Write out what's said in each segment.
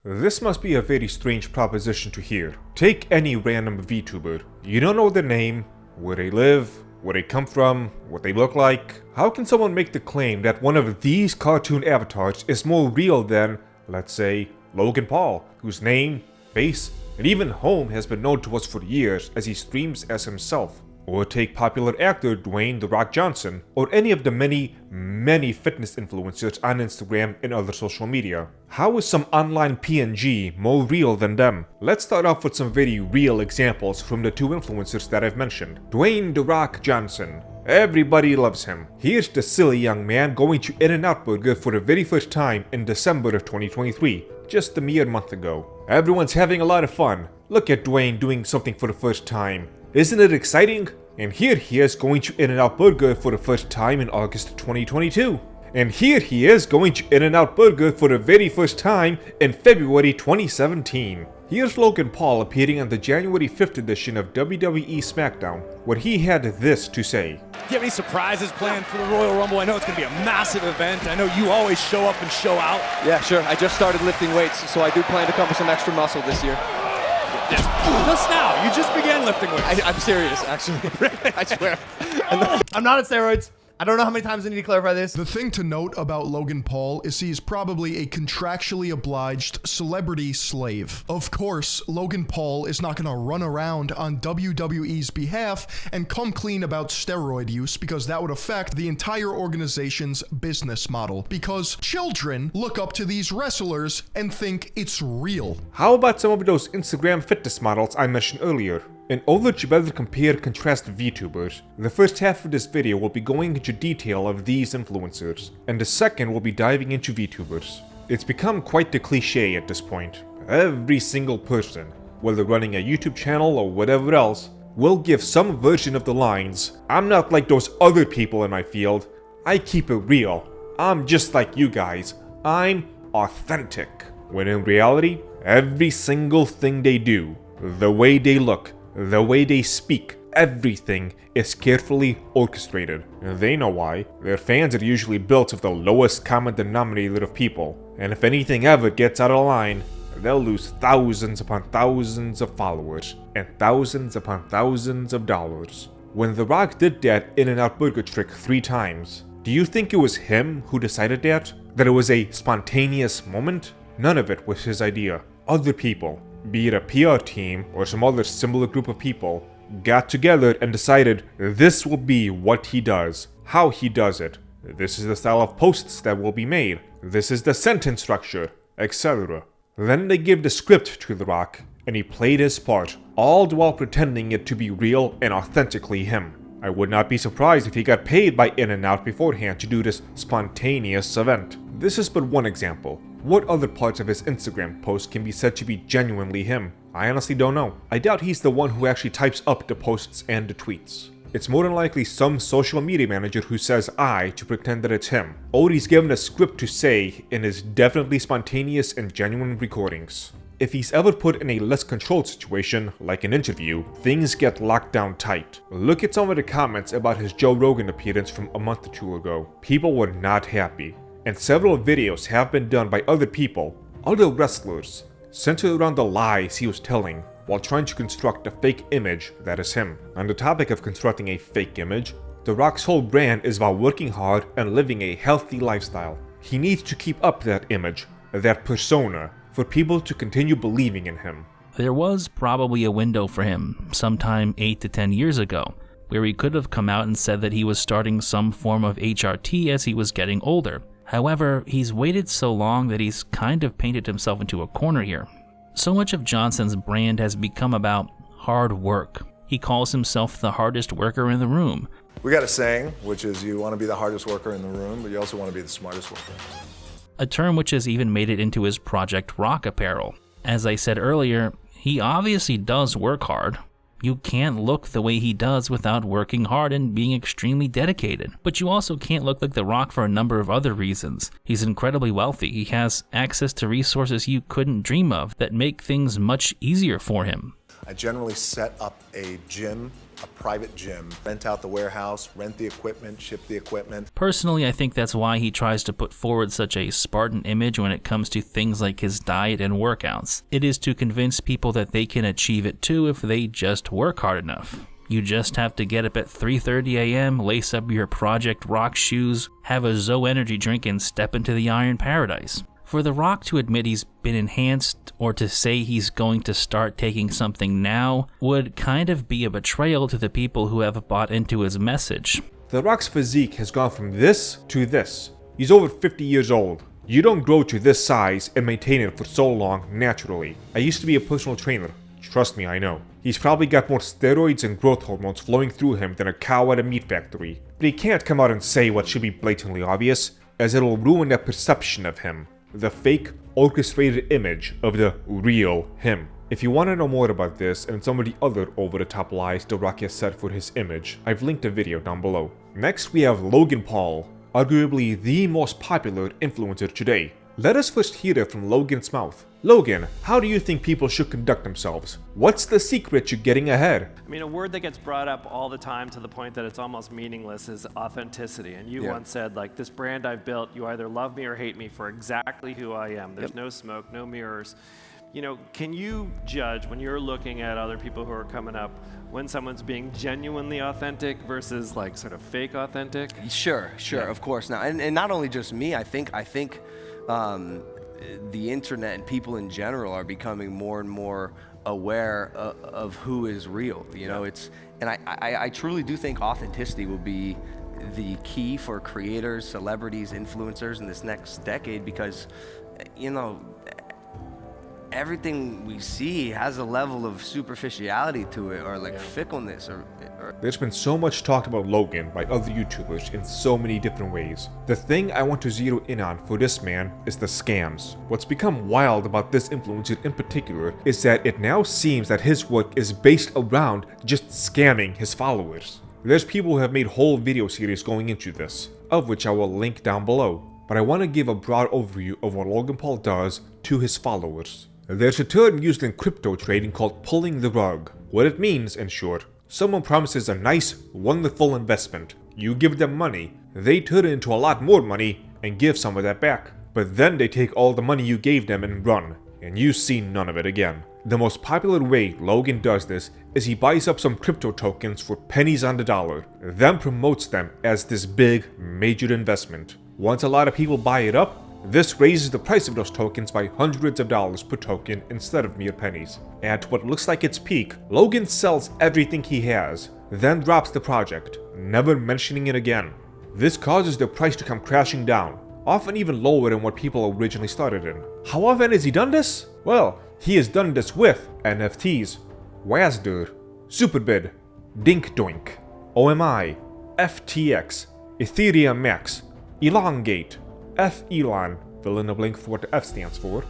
This must be a very strange proposition to hear. Take any random VTuber. You don't know their name, where they live, where they come from, what they look like. How can someone make the claim that one of these cartoon avatars is more real than, let's say, Logan Paul, whose name, face, and even home has been known to us for years as he streams as himself? Or take popular actor Dwayne "The Rock" Johnson, or any of the many fitness influencers on Instagram and other social media. How is some online PNG more real than them? Let's start off with some very real examples from the two influencers that I've mentioned. Dwayne "The Rock" Johnson. Everybody loves him. Here's the silly young man going to In-N-Out Burger for the very first time in December of 2023, just a mere month ago. Everyone's having a lot of fun. Look at Dwayne doing something for the first time. Isn't it exciting? And here he is going to In-N-Out Burger for the first time in August 2022. And here he is going to In-N-Out Burger for the very first time in February 2017. Here's Logan Paul appearing on the January 5th edition of WWE SmackDown, where he had this to say. Do you have any surprises planned for the Royal Rumble? I know it's going to be a massive event. I know you always show up and show out. Yeah, sure. I just started lifting weights, so I do plan to come with some extra muscle this year. Just now. You just began lifting weights. I'm serious, actually. I swear. I'm not on steroids. I don't know how many times I need to clarify this. The thing to note about Logan Paul is he is probably a contractually obliged celebrity slave. Of course, Logan Paul is not gonna run around on WWE's behalf and come clean about steroid use because that would affect the entire organization's business model. Because children look up to these wrestlers and think it's real. How about some of those Instagram fitness models I mentioned earlier? In order to better compare and contrast VTubers, the first half of this video will be going into detail of these influencers, and the second will be diving into VTubers. It's become quite the cliche at this point. Every single person, whether running a YouTube channel or whatever else, will give some version of the lines, "I'm not like those other people in my field, I keep it real, I'm just like you guys, I'm authentic." When in reality, every single thing they do, the way they look, the way they speak, everything is carefully orchestrated. They know why. Their fans are usually built of the lowest common denominator of people, and if anything ever gets out of line, they'll lose thousands upon thousands of followers, and thousands upon thousands of dollars. When The Rock did that In-N-Out Burger trick 3 times, do you think it was him who decided that? That it was a spontaneous moment? None of it was his idea. Other people, be it a PR team or some other similar group of people, got together and decided this will be what he does, how he does it, this is the style of posts that will be made, this is the sentence structure, etc. Then they gave the script to The Rock, and he played his part, all while pretending it to be real and authentically him. I would not be surprised if he got paid by In-N-Out beforehand to do this spontaneous event. This is but one example. What other parts of his Instagram post can be said to be genuinely him? I honestly don't know. I doubt he's the one who actually types up the posts and the tweets. It's more than likely some social media manager who says "I" to pretend that it's him. Or he's given a script to say in his definitely spontaneous and genuine recordings. If he's ever put in a less controlled situation, like an interview, things get locked down tight. Look at some of the comments about his Joe Rogan appearance from a month or 2 ago. People were not happy. And several videos have been done by other people, other wrestlers, centered around the lies he was telling while trying to construct a fake image that is him. On the topic of constructing a fake image, The Rock's whole brand is about working hard and living a healthy lifestyle. He needs to keep up that image, that persona, for people to continue believing in him. There was probably a window for him, sometime 8 to 10 years ago, where he could have come out and said that he was starting some form of HRT as he was getting older. However, he's waited so long that he's kind of painted himself into a corner here. So much of Johnson's brand has become about hard work. He calls himself the hardest worker in the room. We got a saying, which is you want to be the hardest worker in the room, but you also want to be the smartest worker. A term which has even made it into his Project Rock apparel. As I said earlier, he obviously does work hard. You can't look the way he does without working hard and being extremely dedicated. But you also can't look like The Rock for a number of other reasons. He's incredibly wealthy. He has access to resources you couldn't dream of that make things much easier for him. I generally set up a gym a private gym, rent out the warehouse, rent the equipment, ship the equipment. Personally, I think that's why he tries to put forward such a Spartan image when it comes to things like his diet and workouts. It is to convince people that they can achieve it too if they just work hard enough. You just have to get up at 3:30 a.m., lace up your Project Rock shoes, have a Zoe energy drink, and step into the Iron Paradise. For The Rock to admit he's been enhanced or to say he's going to start taking something now would kind of be a betrayal to the people who have bought into his message. The Rock's physique has gone from this to this. He's over 50 years old. You don't grow to this size and maintain it for so long naturally. I used to be a personal trainer. Trust me, I know. He's probably got more steroids and growth hormones flowing through him than a cow at a meat factory. But he can't come out and say what should be blatantly obvious, as it'll ruin that perception of him. The fake, orchestrated image of the real him. If you want to know more about this and some of the other over-the-top lies The Rock has said for his image, I've linked a video down below. Next we have Logan Paul, arguably the most popular influencer today. Let us first hear it from Logan's mouth. Logan, how do you think people should conduct themselves? What's the secret to getting ahead? I mean, a word that gets brought up all the time to the point that it's almost meaningless is authenticity. And you once said, like, this brand I've built, you either love me or hate me for exactly who I am. There's no smoke, no mirrors. You know, can you judge when you're looking at other people who are coming up when someone's being genuinely authentic versus like sort of fake authentic? Sure, of course. Now, and not only just me, I think the internet and people in general are becoming more and more aware of who is real. You know, I truly do think authenticity will be the key for creators, celebrities, influencers in this next decade, because, you know, everything we see has a level of superficiality to it, or like fickleness, or There's been so much talked about Logan by other YouTubers in so many different ways. The thing I want to zero in on for this man is the scams. What's become wild about this influencer in particular is that it now seems that his work is based around just scamming his followers. There's people who have made whole video series going into this, of which I will link down below. But I want to give a broad overview of what Logan Paul does to his followers. There's a term used in crypto trading called pulling the rug. What it means, in short, someone promises a nice, wonderful investment. You give them money, they turn it into a lot more money and give some of that back. But then they take all the money you gave them and run, and you see none of it again. The most popular way Logan does this is he buys up some crypto tokens for pennies on the dollar, then promotes them as this big, major investment. Once a lot of people buy it up, this raises the price of those tokens by hundreds of dollars per token instead of mere pennies. At what looks like its peak, Logan sells everything he has, then drops the project, never mentioning it again. This causes the price to come crashing down, often even lower than what people originally started in. How often has he done this? Well, he has done this with NFTs, WASDR, Superbid, Dink Doink, OMI, FTX, Ethereum Max, Elongate, F-Elon, fill in the blank for what the F stands for,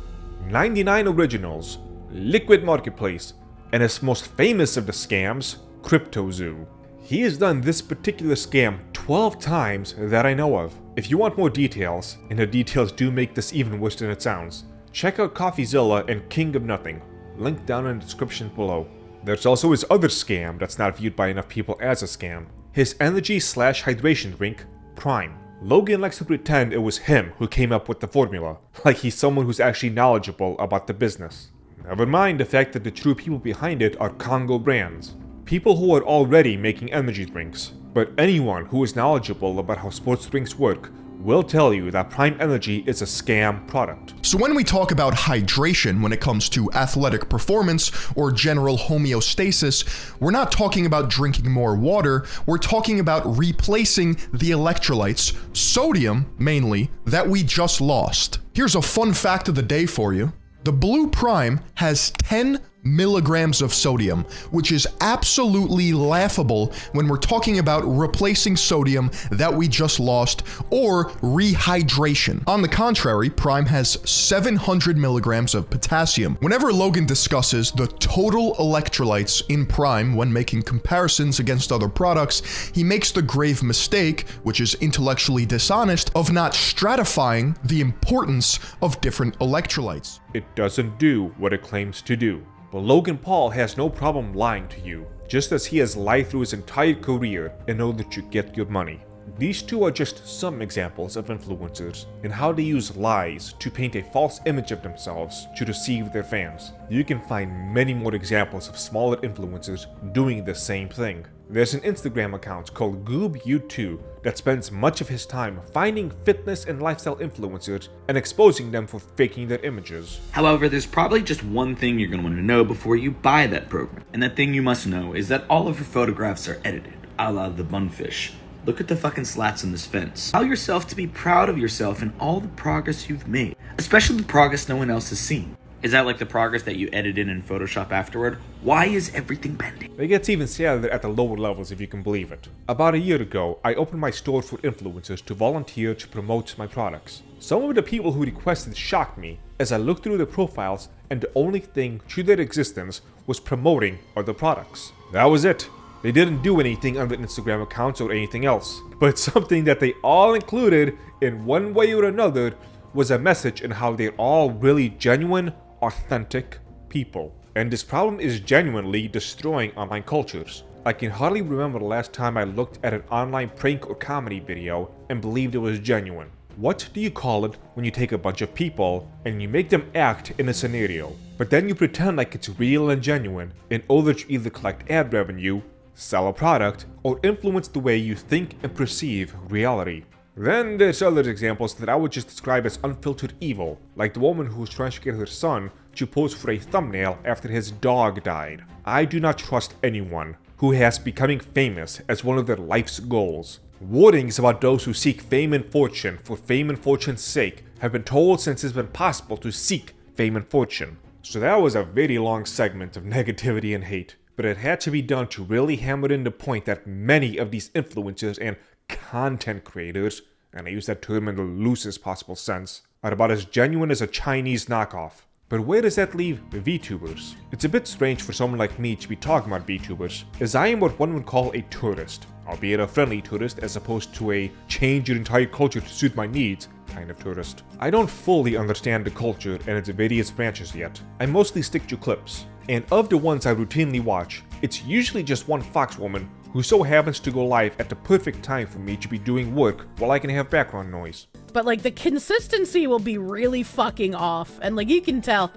99 Originals, Liquid Marketplace, and his most famous of the scams, CryptoZoo. He has done this particular scam 12 times that I know of. If you want more details, and the details do make this even worse than it sounds, check out CoffeeZilla and King of Nothing, linked down in the description below. There's also his other scam that's not viewed by enough people as a scam, his energy/hydration drink, Prime. Logan likes to pretend it was him who came up with the formula, like he's someone who's actually knowledgeable about the business. Never mind the fact that the true people behind it are Congo brands, people who are already making energy drinks. But anyone who is knowledgeable about how sports drinks work will tell you that Prime Energy is a scam product. So when we talk about hydration when it comes to athletic performance or general homeostasis, we're not talking about drinking more water, we're talking about replacing the electrolytes, sodium mainly, that we just lost. Here's a fun fact of the day for you. The Blue Prime has 10 milligrams of sodium, which is absolutely laughable when we're talking about replacing sodium that we just lost or rehydration. On the contrary, Prime has 700 milligrams of potassium. Whenever Logan discusses the total electrolytes in Prime when making comparisons against other products, he makes the grave mistake, which is intellectually dishonest, of not stratifying the importance of different electrolytes. It doesn't do what it claims to do. But Logan Paul has no problem lying to you. just as he has lied through his entire career in order to get your money. These two are just some examples of influencers and how they use lies to paint a false image of themselves to deceive their fans. You can find many more examples of smaller influencers doing the same thing. There's an Instagram account called GoobU2 that spends much of his time finding fitness and lifestyle influencers and exposing them for faking their images. However, there's probably just one thing you're going to want to know before you buy that program. And that thing you must know is that all of your photographs are edited, a la the bunfish. Look at the fucking slats in this fence. Allow yourself to be proud of yourself and all the progress you've made, especially the progress no one else has seen. Is that like the progress that you edited in Photoshop afterward? Why is everything bending? It gets even sadder at the lower levels if you can believe it. About a year ago, I opened my store for influencers to volunteer to promote my products. Some of the people who requested shocked me as I looked through their profiles and the only thing to their existence was promoting other products. That was it. They didn't do anything on their Instagram accounts or anything else. But something that they all included in one way or another was a message in how they're all really genuine, authentic people. And this problem is genuinely destroying online cultures. I can hardly remember the last time I looked at an online prank or comedy video and believed it was genuine. What do you call it when you take a bunch of people and you make them act in a scenario, but then you pretend like it's real and genuine in order to either collect ad revenue, sell a product, or influence the way you think and perceive reality? Then there's other examples that I would just describe as unfiltered evil, like the woman who was trying to get her son to pose for a thumbnail after his dog died. I do not trust anyone who has becoming famous as one of their life's goals. Warnings about those who seek fame and fortune for fame and fortune's sake have been told since it's been possible to seek fame and fortune. So that was a very long segment of negativity and hate, but it had to be done to really hammer in the point that many of these influencers and content creators, and I use that term in the loosest possible sense, are about as genuine as a Chinese knockoff. But where does that leave VTubers? It's a bit strange for someone like me to be talking about VTubers, as I am what one would call a tourist, albeit a friendly tourist as opposed to a change your entire culture to suit my needs kind of tourist. I don't fully understand the culture and its various branches yet. I mostly stick to clips, and of the ones I routinely watch, it's usually just one fox woman who so happens to go live at the perfect time for me to be doing work while I can have background noise. But like the consistency will be really fucking off, and like you can tell.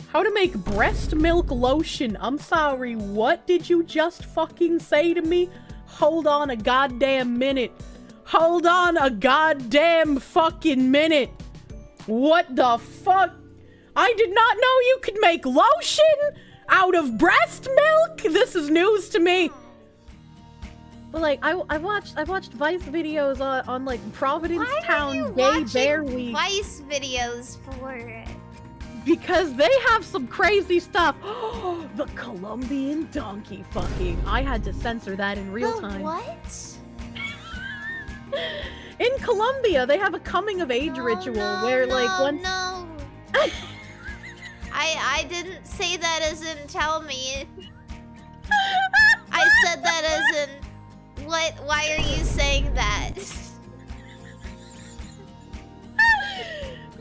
How to make breast milk lotion. I'm sorry, what did you just fucking say to me? Hold on a goddamn minute. Hold on a goddamn fucking minute. What the fuck? I did not know you could make lotion out of breast milk? This is news to me. But like, I watched Vice videos on like Providence Town Gay Bear Week. Vice videos for? Because they have some crazy stuff. The Colombian donkey fucking. I had to censor that in real time. What? In Colombia, they have a coming of age ritual where like once. No. I didn't say that as in tell me. I said that as in what? Why are you saying that?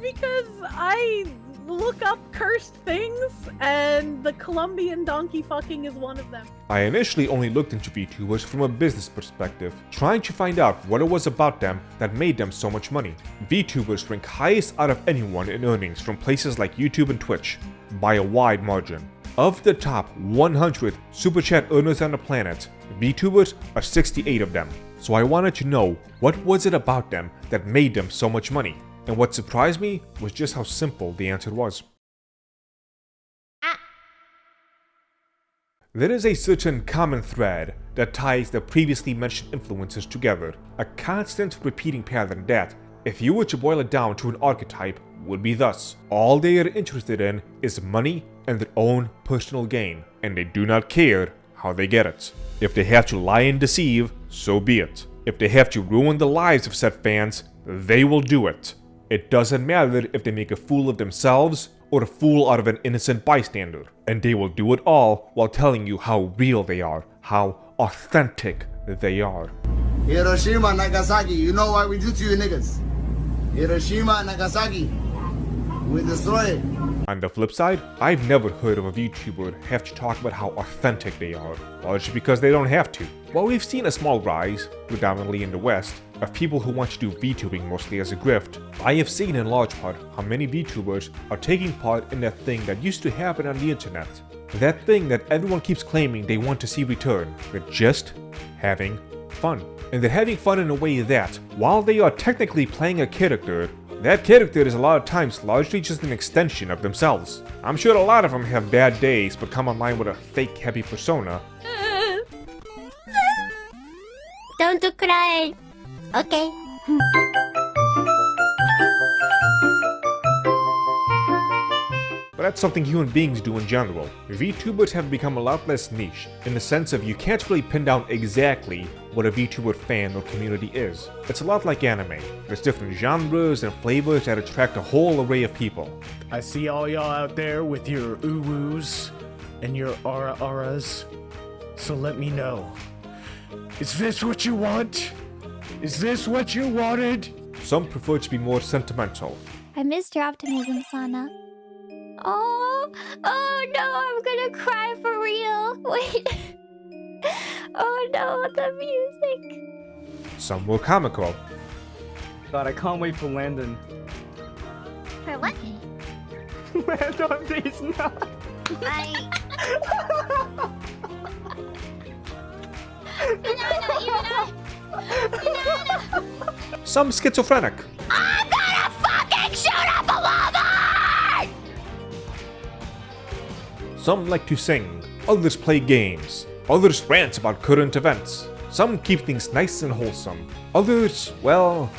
Because I look up cursed things, and the Colombian donkey fucking is one of them. I initially only looked into VTubers from a business perspective, trying to find out what it was about them that made them so much money. VTubers rank highest out of anyone in earnings from places like YouTube and Twitch, by a wide margin. Of the top 100 Super Chat earners on the planet, VTubers are 68 of them. So I wanted to know what was it about them that made them so much money. And what surprised me was just how simple the answer was. There is a certain common thread that ties the previously mentioned influencers together, a constant repeating pattern that, if you were to boil it down to an archetype, would be thus. All they are interested in is money and their own personal gain, and they do not care how they get it. If they have to lie and deceive, so be it. If they have to ruin the lives of said fans, they will do it. It doesn't matter if they make a fool of themselves or a fool out of an innocent bystander, and they will do it all while telling you how real they are, how authentic they are. Hiroshima, Nagasaki, you know what we do to you niggas. Hiroshima, Nagasaki, We destroy it. On the flip side, I've never heard of a VTuber have to talk about how authentic they are, largely because they don't have to. While we've seen a small rise, predominantly in the West, of people who want to do VTubing mostly as a grift, I have seen in large part how many VTubers are taking part in that thing that used to happen on the internet. That thing that everyone keeps claiming they want to see return. They're just having fun. And they're having fun in a way that, while they are technically playing a character, that character is a lot of times largely just an extension of themselves. I'm sure a lot of them have bad days but come online with a fake happy persona. Don't cry. Okay. But that's something human beings do in general. VTubers have become a lot less niche, in the sense of you can't really pin down exactly what a VTuber fan or community is. It's a lot like anime. There's different genres and flavors that attract a whole array of people. I see all y'all out there with your uwus and your auras, so let me know. Is this what you want? Is this what you wanted? Some prefer to be more sentimental. I missed your optimism, Sana. Oh no, I'm gonna cry for real. Wait. Oh no, the music. Some more comical. God, I can't wait for Landon. For what? Landon, please not. Some schizophrenic. I'm gonna fucking shoot up a Walmart! Some like to sing, others play games, others rant about current events. Some keep things nice and wholesome, others, well...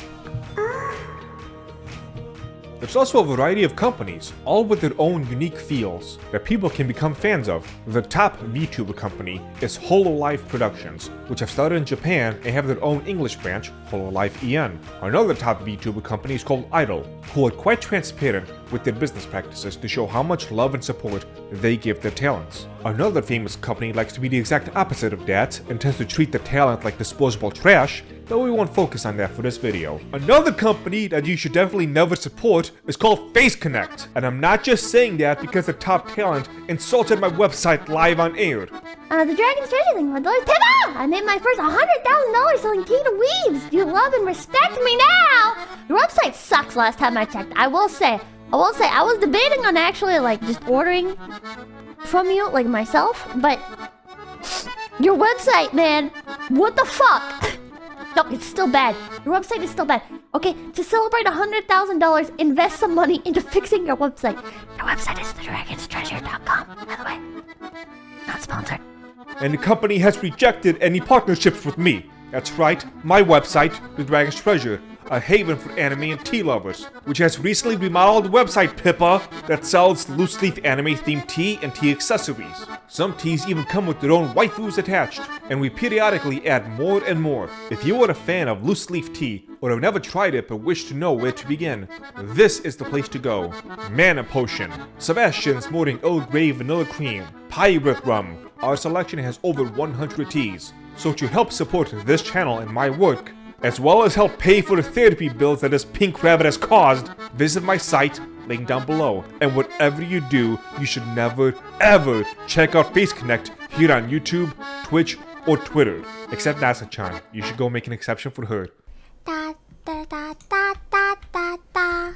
There's also a variety of companies, all with their own unique feels, that people can become fans of. The top VTuber company is Hololive Productions, which have started in Japan and have their own English branch, Hololive EN. Another top VTuber company is called Idol, who are quite transparent with their business practices to show how much love and support they give their talents. Another famous company likes to be the exact opposite of that and tends to treat the talent like disposable trash, but we won't focus on that for this video. Another company that you should definitely never support is called Face Connect, and I'm not just saying that because the top talent insulted my website live on air. The Dragon's Treasure thing, I made my first $100,000 selling tea to weebs. Do you love and respect me now? Your website sucks last time I checked. I will say, I was debating on actually just ordering from you, myself, but your website, man, what the fuck? No, it's still bad. Your website is still bad. Okay, to celebrate $100,000, invest some money into fixing your website. Your website is thedragonstreasure.com, by the way. Not sponsored. And the company has rejected any partnerships with me. That's right, my website, The Dragon's Treasure, a haven for anime and tea lovers, which has recently remodeled a website, Pippa, that sells loose-leaf anime-themed tea and tea accessories. Some teas even come with their own waifus attached, and we periodically add more and more. If you are a fan of loose-leaf tea, or have never tried it but wish to know where to begin, this is the place to go. Mana Potion, Sebastian's Morning Earl Grey Vanilla Cream, Pirate Rum. Our selection has over 100 teas, so to help support this channel and my work, as well as help pay for the therapy bills that this pink rabbit has caused, visit my site, link down below. And whatever you do, you should never, ever check out Face Connect here on YouTube, Twitch, or Twitter. Except Nasa-chan, you should go make an exception for her. Da da da da da da da.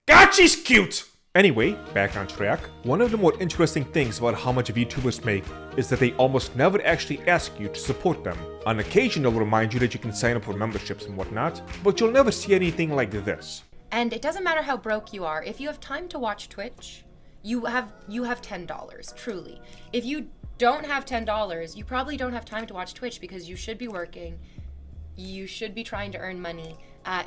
God, she's cute! Anyway, back on track. One of the more interesting things about how much VTubers make is that they almost never actually ask you to support them. On occasion they'll remind you that you can sign up for memberships and whatnot, but you'll never see anything like this. And it doesn't matter how broke you are, if you have time to watch Twitch, you have $10, truly. If you don't have $10, you probably don't have time to watch Twitch because you should be working, you should be trying to earn money.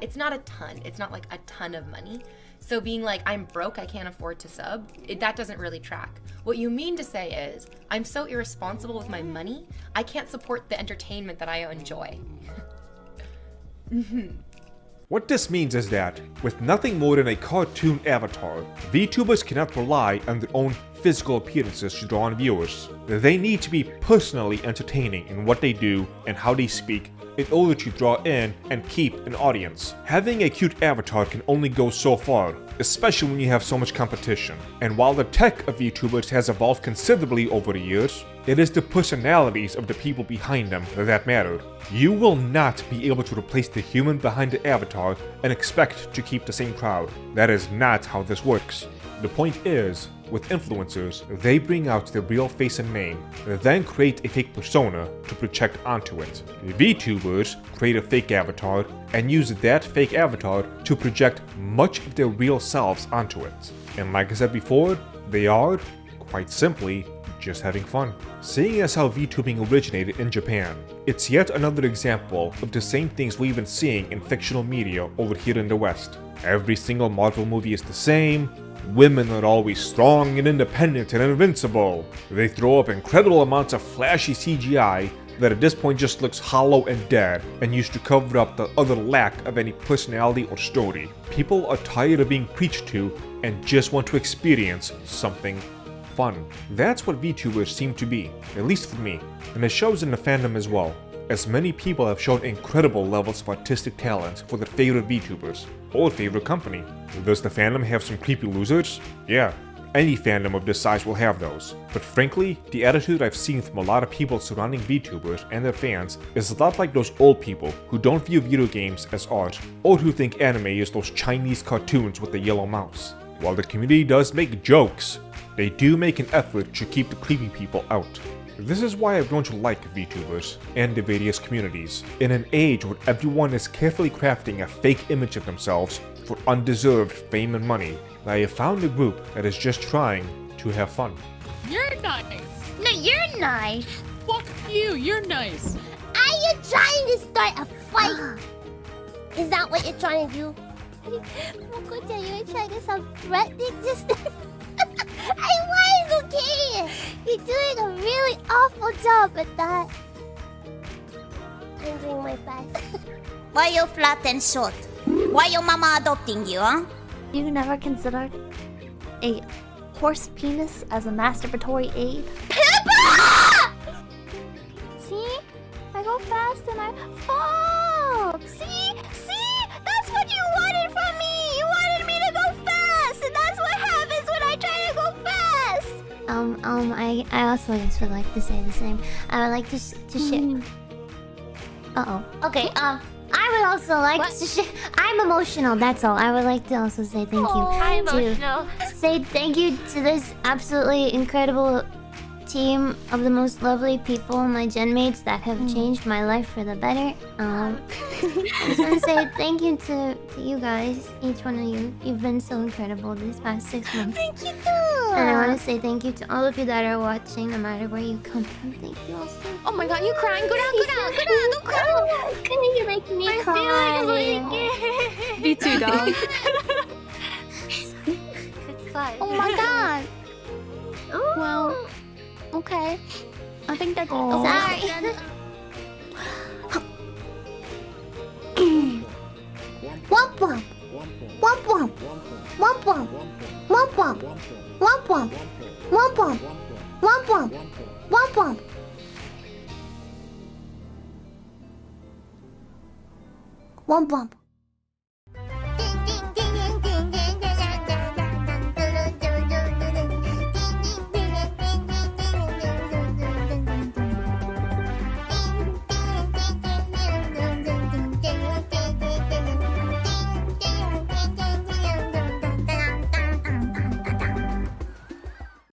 It's not a ton, it's not like a ton of money. So being like, I'm broke, I can't afford to sub, that doesn't really track. What you mean to say is, I'm so irresponsible with my money, I can't support the entertainment that I enjoy. What this means is that, with nothing more than a cartoon avatar, VTubers cannot rely on their own physical appearances to draw on viewers. They need to be personally entertaining in what they do and how they speak, in order to draw in and keep an audience. Having a cute avatar can only go so far, especially when you have so much competition. And while the tech of VTubers has evolved considerably over the years, it is the personalities of the people behind them that matter. You will not be able to replace the human behind the avatar and expect to keep the same crowd. That is not how this works. The point is, with influencers, they bring out their real face and name, then create a fake persona to project onto it. VTubers create a fake avatar and use that fake avatar to project much of their real selves onto it. And like I said before, they are, quite simply, just having fun. Seeing as how VTubing originated in Japan, it's yet another example of the same things we've been seeing in fictional media over here in the West. Every single Marvel movie is the same. Women are always strong and independent and invincible. They throw up incredible amounts of flashy CGI that at this point just looks hollow and dead and used to cover up the utter lack of any personality or story. People are tired of being preached to and just want to experience something fun. That's what VTubers seem to be, at least for me, and it shows in the fandom as well, as many people have shown incredible levels of artistic talent for their favorite VTubers, or favorite company. Does the fandom have some creepy losers? Yeah, any fandom of this size will have those. But frankly, the attitude I've seen from a lot of people surrounding VTubers and their fans is a lot like those old people who don't view video games as art, or who think anime is those Chinese cartoons with the yellow mouse. While the community does make jokes, they do make an effort to keep the creepy people out. This is why I've grown to like VTubers and the various communities. In an age where everyone is carefully crafting a fake image of themselves for undeserved fame and money, I have found a group that is just trying to have fun. You're nice. No, you're nice. Fuck you, you're nice. Are you trying to start a fight? Is that what you're trying to do? Mokocha, you're trying to sound threatening just I was okay. You're doing a really awful job at that. I'm doing my best. Why you flat and short? Why your mama adopting you, huh? You never considered a horse penis as a masturbatory aid? See? I go fast and I fall. See? That's what you wanted from me. You wanted me to go fast, and that's what happens when I try to go fast. I also just would like to say the same. I would like to share. Okay. I would also like to share. I'm emotional. That's all. I would like to also say thank you. I'm emotional. Say thank you to this absolutely incredible team of the most lovely people, my gen mates that have changed my life for the better. I just want to say thank you to you guys, each one of you. You've been so incredible these past 6 months. Thank you too. And I want to say thank you to all of you that are watching, no matter where you come from. Thank you all so much. Oh my god, you crying? Go down, don't cry. You make me cry. V2 dog. It's fun. Oh my god. Well, okay. I think that's all. Sorry. Womp womp. Womp womp. Womp womp. Womp womp. Womp womp. Womp womp. Womp womp. Womp womp. Womp womp.